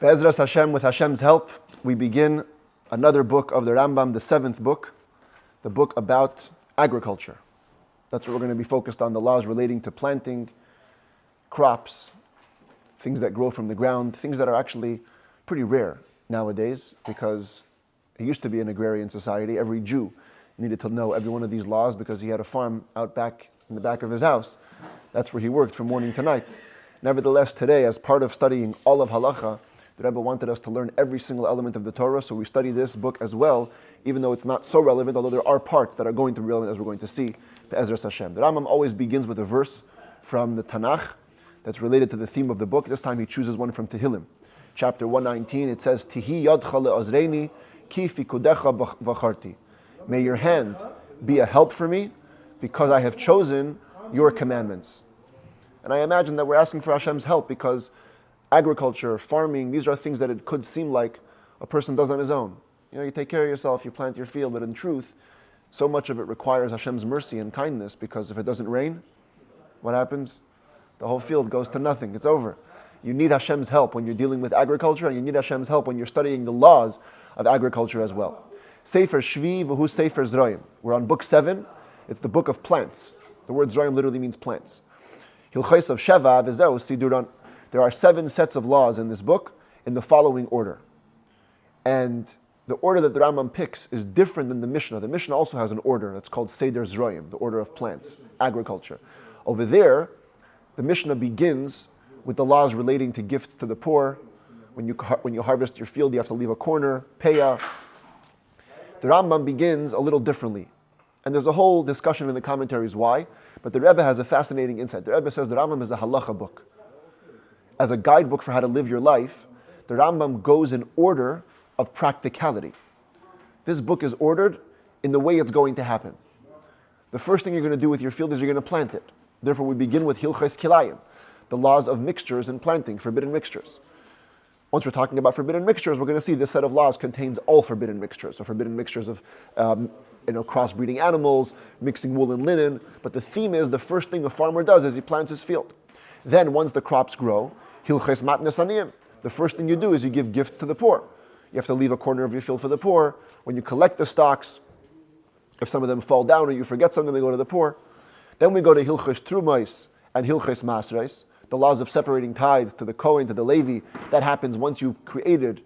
Be'ezras Hashem, with Hashem's help, we begin another book of the Rambam, the 7th book, the book about agriculture. That's what we're going to be focused on, the laws relating to planting, crops, things that grow from the ground, things that are actually pretty rare nowadays because it used to be an agrarian society. Every Jew needed to know every one of these laws because he had a farm out back in the back of his house. That's where he worked from morning to night. Nevertheless, today, as part of studying all of halacha, the Rebbe wanted us to learn every single element of the Torah, so we study this book as well, even though it's not so relevant, although there are parts that are going to be relevant as we're going to see, Be'ezras Hashem. The Rambam always begins with a verse from the Tanakh that's related to the theme of the book. This time he chooses one from Tehillim. Chapter 119, it says, Tihi yadcha le'azreini ki fikudecha v'charti. May your hand be a help for me because I have chosen your commandments. And I imagine that we're asking for Hashem's help because agriculture, farming, these are things that it could seem like a person does on his own. You take care of yourself, you plant your field, but in truth, so much of it requires Hashem's mercy and kindness because if it doesn't rain, what happens? The whole field goes to nothing. It's over. You need Hashem's help when you're dealing with agriculture, and you need Hashem's help when you're studying the laws of agriculture as well. Sefer Shvi v'hu Sefer Zroim. We're on book 7. It's the book of plants. The word Zroim literally means plants. Hilchos of Sheva v'zeu Siduran. There are 7 sets of laws in this book in the following order. And the order that the Rambam picks is different than the Mishnah. The Mishnah also has an order that's called Seder Zroim, the order of plants, agriculture. Over there, the Mishnah begins with the laws relating to gifts to the poor. When you harvest your field, you have to leave a corner, payah. The Rambam begins a little differently. And there's a whole discussion in the commentaries why, but the Rebbe has a fascinating insight. The Rebbe says the Rambam is a halacha book. As a guidebook for how to live your life, the Rambam goes in order of practicality. This book is ordered in the way it's going to happen. The first thing you're going to do with your field is you're going to plant it. Therefore, we begin with Hilchos Kilayim, the laws of mixtures and planting, forbidden mixtures. Once we're talking about forbidden mixtures, we're going to see this set of laws contains all forbidden mixtures. So forbidden mixtures of crossbreeding animals, mixing wool and linen. But the theme is the first thing a farmer does is he plants his field. Then once the crops grow, Hilchos matnas aniyim. The first thing you do is you give gifts to the poor. You have to leave a corner of your field for the poor. When you collect the stocks, if some of them fall down or you forget something, they go to the poor. Then we go to Hilchos Trumos and Hilchos Masros, the laws of separating tithes to the Kohen, to the Levi. That happens once you've created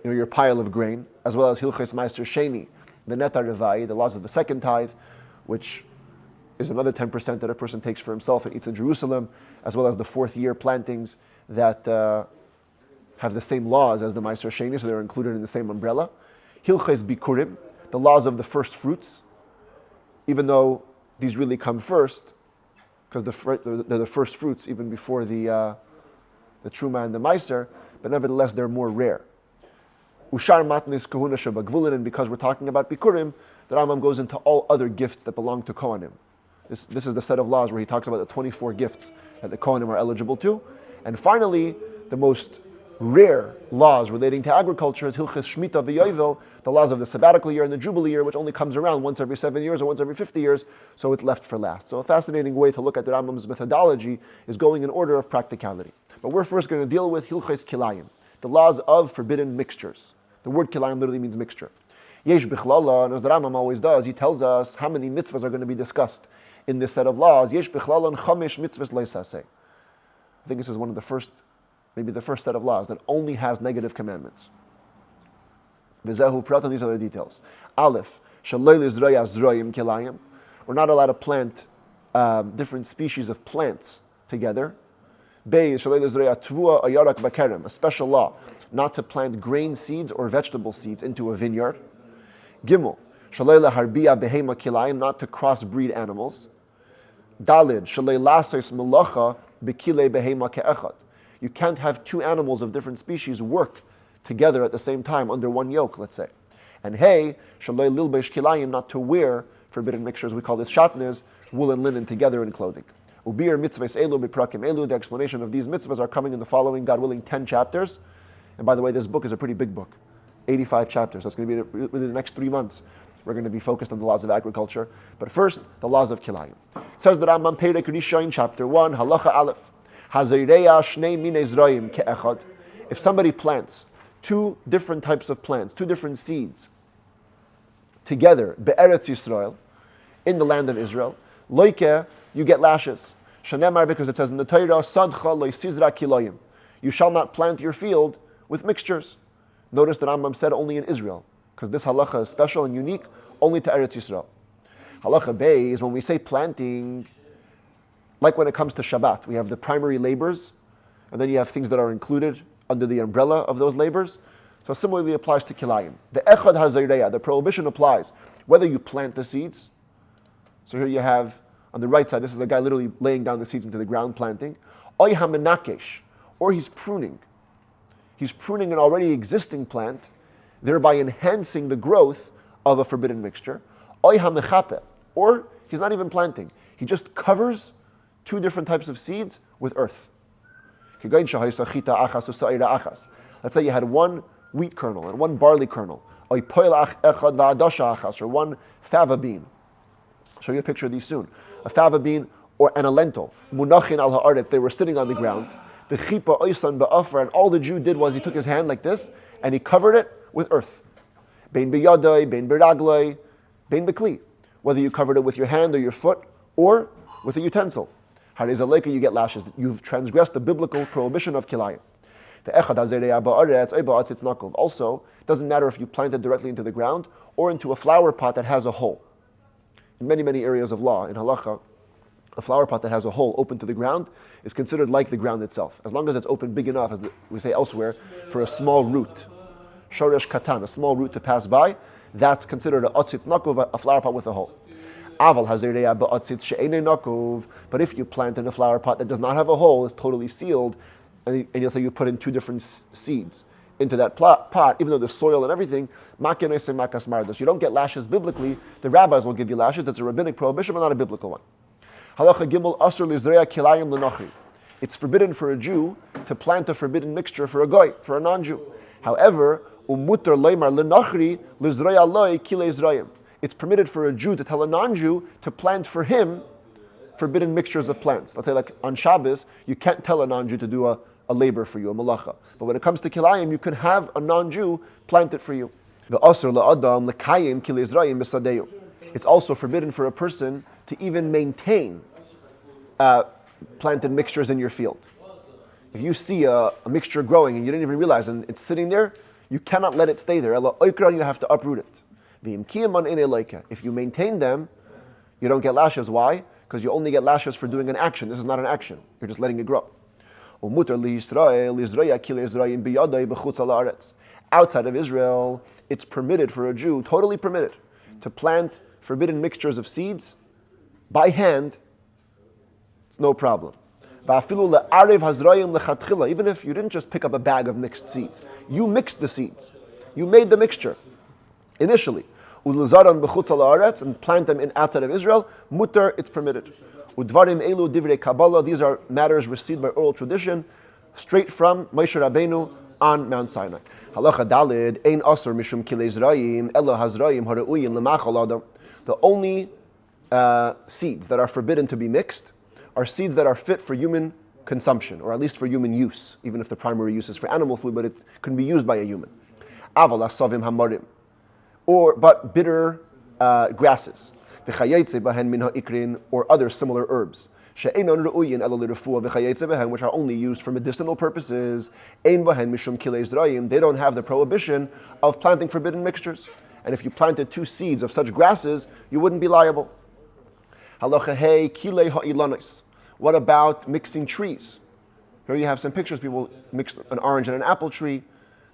your pile of grain, as well as Hilchos Ma'aser Sheni, the Netar Revai, the laws of the second tithe, which is another 10% that a person takes for himself and eats in Jerusalem, as well as the 4th year plantings that have the same laws as the Ma'aser Sheni, so they're included in the same umbrella. Hilchos Bikurim, the laws of the first fruits, even though these really come first, because they're the first fruits even before the Truma and the Meiser, but nevertheless they're more rare. Ushar matnis kahuna shabagvulin, and because we're talking about Bikurim, the Rambam goes into all other gifts that belong to Kohanim. This is the set of laws where he talks about the 24 gifts that the Kohanim are eligible to. And finally, the most rare laws relating to agriculture is Hilchos Shmita v'Yovel, the laws of the sabbatical year and the Jubilee year, which only comes around once every 7 years or once every 50 years, so it's left for last. So a fascinating way to look at the Rambam's methodology is going in order of practicality. But we're first going to deal with Hilchos Kilayim, the laws of forbidden mixtures. The word Kilayim literally means mixture. Yesh bichlala, and as the Rambam always does, he tells us how many mitzvahs are going to be discussed in this set of laws. Yesh bichlala and chamesh mitzvahs leisaseh. I think this is one of the first, maybe the first set of laws that only has negative commandments. V'zehu prat, and these are the details. Aleph, shaloi lizroya zroyim kilayim. We're not allowed to plant different species of plants together. Bey, shaloi lizroya tvua ayarak bakerem, a special law, not to plant grain seeds or vegetable seeds into a vineyard. Gimel, shaloi leharbiya behema kilayim, not to crossbreed animals. Dalid, shaloi lasos melacha bekilei behema ke'echad. You can't have 2 animals of different species work together at the same time under one yoke, let's say. And hey, shaloi lilbesh kilayim, not to wear forbidden mixtures. We call this shatnez, wool and linen together in clothing. Ubir mitzvahs elu beprakim elu. The explanation of these mitzvahs are coming in the following, God willing, 10 chapters. And by the way, this book is a pretty big book, 85 chapters. So it's going to be really the next 3 months. We're going to be focused on the laws of agriculture. But first, the laws of Kilayim. It says the Rambam Perek Rishon, chapter 1, halacha aleph. Hazeireya shnei minei zroim ke'echad. If somebody plants two different types of plants, two different seeds, together, be'eretz Yisrael, in the land of Israel, loike, you get lashes. Shanemar, because it says in the Torah, sadcha lo sizra kilayim. You shall not plant your field with mixtures. Notice that Rambam said only in Israel, because this halacha is special and unique only to Eretz Yisrael. Halacha Bey is when we say planting, like when it comes to Shabbat, we have the primary labors, and then you have things that are included under the umbrella of those labors. So similarly applies to Kilayim. The Echad HaZayreya, the prohibition applies whether you plant the seeds. So here you have, on the right side, this is a guy literally laying down the seeds into the ground, planting. Oy HaMenakesh, or he's pruning. He's pruning an already existing plant, thereby enhancing the growth of a forbidden mixture. Oy HaMechape, or he's not even planting. He just covers two different types of seeds with earth. Let's say you had one wheat kernel and one barley kernel, or one fava bean. I'll show you a picture of these soon. A fava bean and a lentil. Munachin al ha'aretz, they were sitting on the ground. The chipa oisan ba'afar, and all the Jew did was he took his hand like this and he covered it with earth. Bein biyadai, bein biraglai, bein bekli. Whether you covered it with your hand or your foot or with a utensil. Harizaleka, you get lashes. You've transgressed the biblical prohibition of kilayim. The echad hazerei ba'aretz oiba'atz itznakov. Also, it doesn't matter if you plant it directly into the ground or into a flower pot that has a hole. In many, many areas of law, in halacha, a flower pot that has a hole open to the ground is considered like the ground itself, as long as it's open big enough, as we say elsewhere, for a small root. Shoresh katan, a small root to pass by, that's considered a otzitz nakov, a flower pot with a hole. Aval hazirei ba'otzitz she'enei nakov, but if you plant in a flower pot that does not have a hole, it's totally sealed, and you'll say you put in two different seeds into that pot, even though there's soil and everything, you don't get lashes biblically. The rabbis will give you lashes. That's a rabbinic prohibition, but not a biblical one. Halacha gimel asur lizreya kilayim l'nochri. It's forbidden for a Jew to plant a forbidden mixture for a goy, for a non-Jew. However, umutar leimar l'nochri lizreya loy kilei zrayim. It's permitted for a Jew to tell a non-Jew to plant for him forbidden mixtures of plants. Let's say like on Shabbos, you can't tell a non-Jew to do a labor for you, a malacha. But when it comes to kilayim, you can have a non-Jew plant it for you. The asur la'adam l'kayim kilei zrayim b'sadeyu. It's also forbidden for a person to even maintain planted mixtures in your field. If you see a mixture growing and you didn't even realize and it's sitting there, you cannot let it stay there. You have to uproot it. If you maintain them, you don't get lashes. Why? Because you only get lashes for doing an action. This is not an action. You're just letting it grow. Outside of Israel, it's permitted for a Jew, totally permitted, to plant forbidden mixtures of seeds by hand. It's no problem. Even if you didn't just pick up a bag of mixed seeds, you mixed the seeds. You made the mixture initially. And plant them in outside of Israel, mutar, it's permitted. Udvarim elu divrei Kabbalah, these are matters received by oral tradition, straight from Moshe Rabbeinu on Mount Sinai. Halacha dalid, ein asur mishum kilei zrayim, elo hazrayim hara'uyin lemachal adam. The only seeds that are forbidden to be mixed are seeds that are fit for human consumption, or at least for human use, even if the primary use is for animal food, but it can be used by a human. Aval asavim hamarim, but bitter grasses, or other similar herbs, which are only used for medicinal purposes. They don't have the prohibition of planting forbidden mixtures. And if you planted two seeds of such grasses, you wouldn't be liable. What about mixing trees? Here you have some pictures. People mix an orange and an apple tree.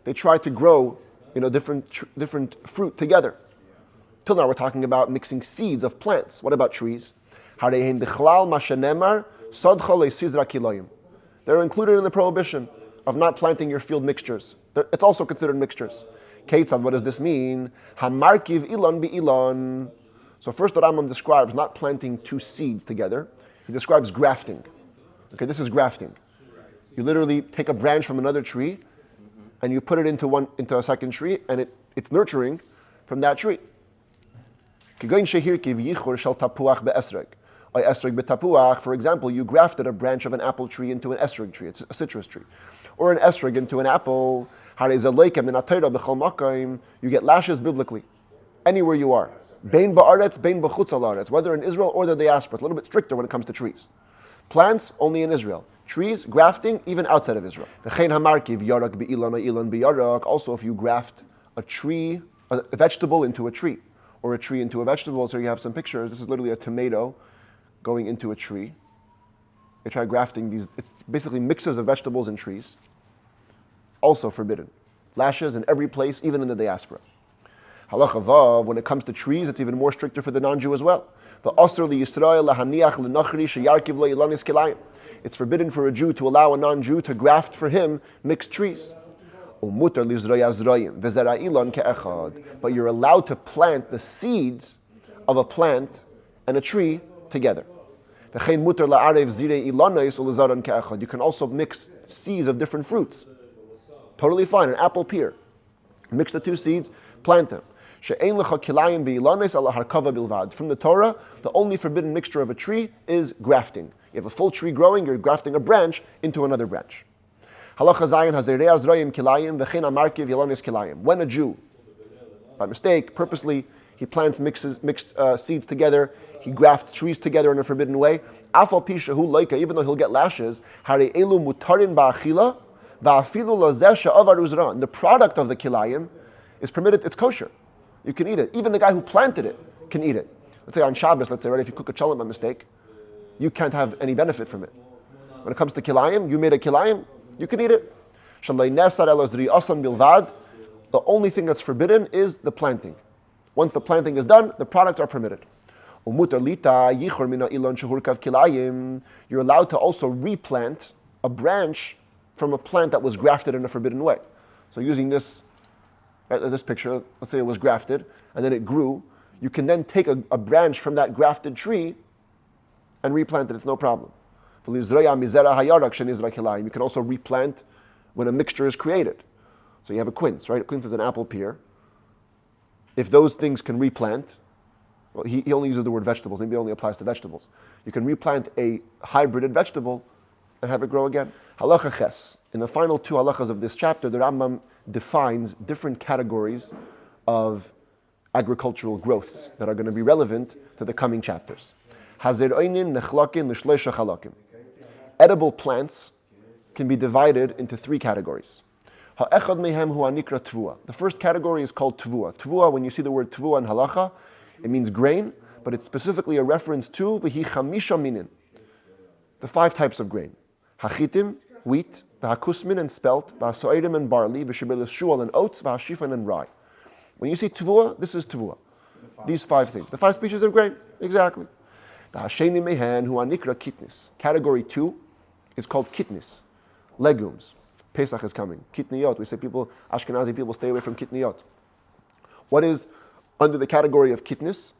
They try to grow different fruit together. Till now we're talking about mixing seeds of plants. What about trees? They're included in the prohibition of not planting your field mixtures. It's also considered mixtures. Keitzad, what does this mean? Hamarkiv ilan bi ilan. So first the Rambam describes not planting two seeds together. He describes grafting. Okay, this is grafting. You literally take a branch from another tree and you put it into a second tree, and it's nurturing from that tree. For example, you grafted a branch of an apple tree into an esrog tree. It's a citrus tree. or an esrog into an apple, you get lashes biblically, anywhere you are. Bein ba'aretz, bein b'chutz ha'aretz, whether in Israel or the diaspora. It's a little bit stricter when it comes to trees. Plants, only in Israel. Trees, grafting, even outside of Israel. Also, if you graft a tree, a vegetable into a tree, or a tree into a vegetable, so you have some pictures. This is literally a tomato going into a tree. They try grafting these, it's basically mixes of vegetables and trees. Also forbidden. Lashes in every place, even in the diaspora. Halacha vav, when it comes to trees, it's even more stricter for the non-Jew as well. It's forbidden for a Jew to allow a non-Jew to graft for him mixed trees. But you're allowed to plant the seeds of a plant and a tree together. You can also mix seeds of different fruits. Totally fine, an apple, pear. Mix the two seeds, plant them. From the Torah, the only forbidden mixture of a tree is grafting. You have a full tree growing, you're grafting a branch into another branch. When a Jew, by mistake, purposely, he plants mixed seeds together, he grafts trees together in a forbidden way, even though he'll get lashes, the product of the kilayim is permitted, it's kosher. You can eat it. Even the guy who planted it can eat it. Let's say on Shabbos, right, if you cook a cholent by mistake, you can't have any benefit from it. When it comes to kilayim, you made a kilayim, you can eat it. The only thing that's forbidden is the planting. Once the planting is done, the products are permitted. You're allowed to also replant a branch from a plant that was grafted in a forbidden way. So using this picture, let's say it was grafted, and then it grew, you can then take a branch from that grafted tree and replant it, it's no problem. You can also replant when a mixture is created. So you have a quince, right? A quince is an apple pear. If those things can replant, well, he only uses the word vegetables, maybe it only applies to vegetables. You can replant a hybrided vegetable and have it grow again. Halacha ches. In the final two halachas of this chapter, the Rambam defines different categories of agricultural growths that are going to be relevant to the coming chapters. Edible plants can be divided into three categories. The first category is called tvua. Tvua, when you see the word tvua in halacha, it means grain, but it's specifically a reference to v'hi chamisha minin, the 5 types of grain. Hachitim, wheat, v'hakusmin and spelt, v'hasoirim and barley, v'shebel shual and oats, v'hashifan and rye. When you see tvua, this is tvua. These 5 things. The 5 species of grain, exactly. V'hasheni mehen hu anikra kitnis. Category 2 is called kitnis, legumes. Pesach is coming. Kitniyot. We say Ashkenazi people stay away from kitniyot. What is under the category of kitnis?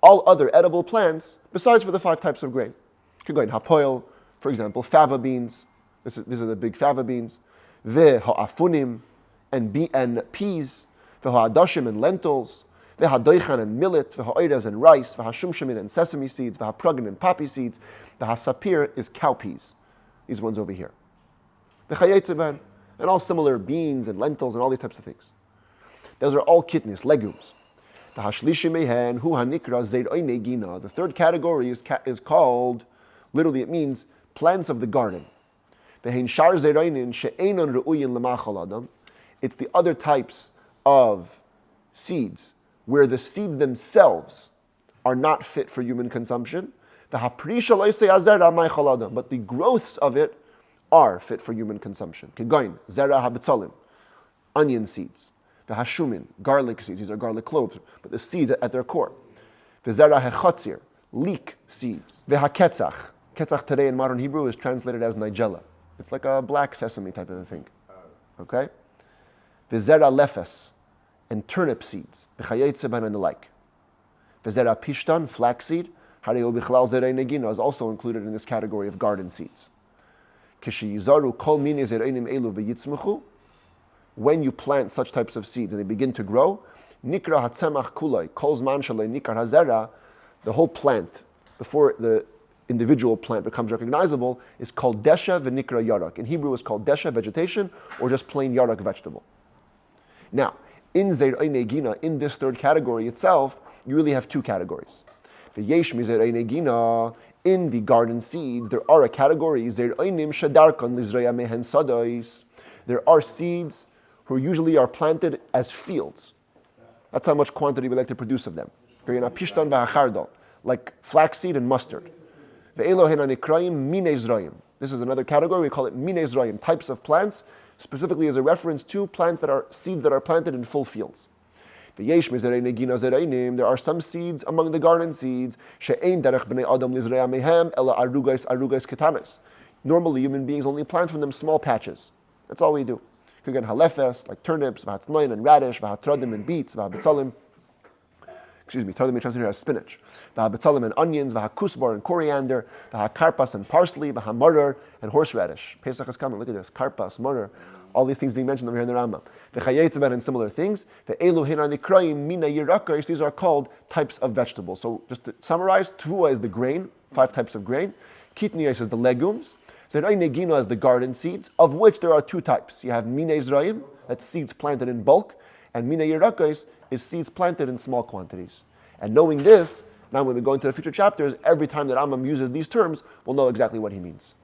All other edible plants, besides for the 5 types of grain. You could go in hapoil, for example, fava beans. These are the big fava beans. Ve'ha'afunim and peas. Ve'ha'adashim and lentils. Ve'hadoichan and millet. Ve'ha'oiras and rice. Ve'hashumshimin and sesame seeds. Ve'hapragin and poppy seeds. Ve'hasapir is cow peas. These ones over here. Ve'chayetzeban and all similar beans and lentils and all these types of things. Those are all kitnis, legumes. The third category is called, literally it means plants of the garden. It's the other types of seeds where the seeds themselves are not fit for human consumption. But the growths of it are fit for human consumption. Onion seeds. Hashumin, garlic seeds. These are garlic cloves, but the seeds at their core. Leek seeds. Ketzach today in modern Hebrew is translated as nigella. It's like a black sesame type of a thing. Okay? Lefes and turnip seeds. And the like. Pishtan, flaxseed. Is also included in this category of garden seeds. When you plant such types of seeds and they begin to grow, nikra hatzemach kulay, kol zman shalei nikar hazera, the whole plant, before individual plant becomes recognizable is called desha v'nikra yarak. In Hebrew, it's called desha, vegetation, or just plain yarak, vegetable. Now, in zer'ei negina, in this third category itself, you really have two categories. The yesh mizer'ei negina, in the garden seeds, there are a category, zer'einim shadarkan lizreya mehen sadais. There are seeds who usually are planted as fields. That's how much quantity we like to produce of them. Like flaxseed and mustard. This is another category, we call it minei zrayim, types of plants, specifically as a reference to plants that are seeds that are planted in full fields. There are some seeds among the garden seeds. Normally, human beings only plant from them small patches. That's all we do. You could get halefes, like turnips, vahatznoin and radish, vahatradim and beets, vahabetzalim. Tradim translated here as spinach. Vahabetzalim and onions, vahakusbar and coriander, vahakarpas and parsley, vahamurder and horseradish. Pesach is coming. Look at this: karpas, murder. All these things being mentioned over here in the Rambam. The chayetzeben and similar things. The elu hinanikrayim mina yirakos. These are called types of vegetables. So just to summarize, tvua is the grain, 5 types of grain. Kitniyos is the legumes. Zer'ei negina is the garden seeds, of which there are 2 types. You have minei zrayim, that's seeds planted in bulk, and minei yirakos is seeds planted in small quantities. And knowing this, now when we go into the future chapters, every time that Rambam uses these terms, we'll know exactly what he means.